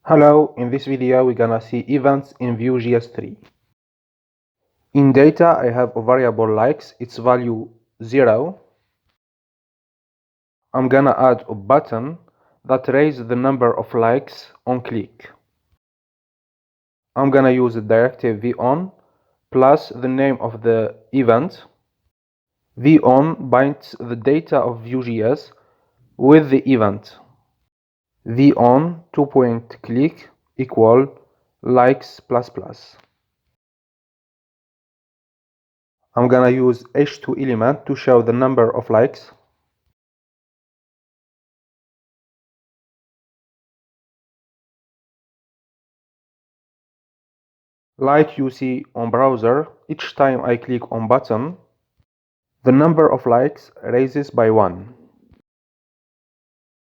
Hello, in this video we're gonna see events in Vue JS 3. In data I have a variable likes, its value 0. I'm gonna add a button that raises the number of likes on click. I'm gonna use the directive vOn plus the name of the event. vOn binds the data of Vue.js with the event. vOn click equal likes plus plus. I'm gonna use h2 element to show the number of likes. Like you see on browser, each time I click on button, the number of likes raises by 1.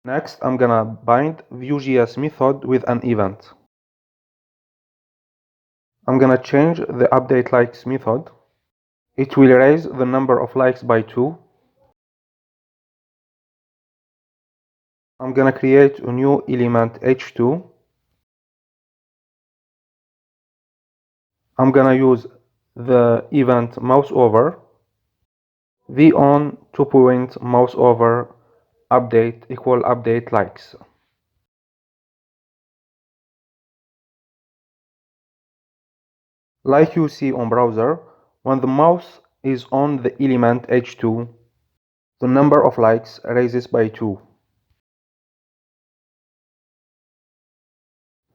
Next, I'm gonna bind Vue.js method with an event. I'm gonna change the update likes method. It will raise the number of likes by 2. I'm gonna create a new element h2. I'm gonna use the event mouse over. vOn mouse over update equal update likes. Like you see on browser, when the mouse is on the element h2, the number of likes raises by 2.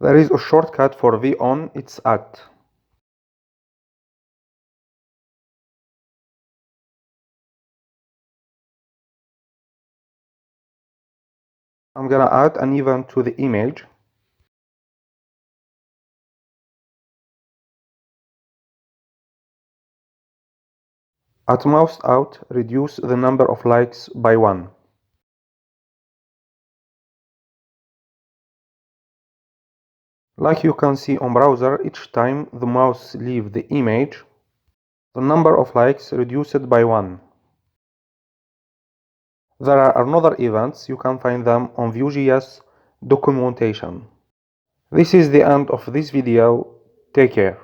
There is a shortcut for vOn, it's at. I'm gonna add an event to the image. At mouse out, reduce the number of likes by 1. Like you can see on browser, each time the mouse leaves the image, the number of likes reduced by 1. There are another events, you can find them on Vue.js documentation. This is the end of this video. Take care.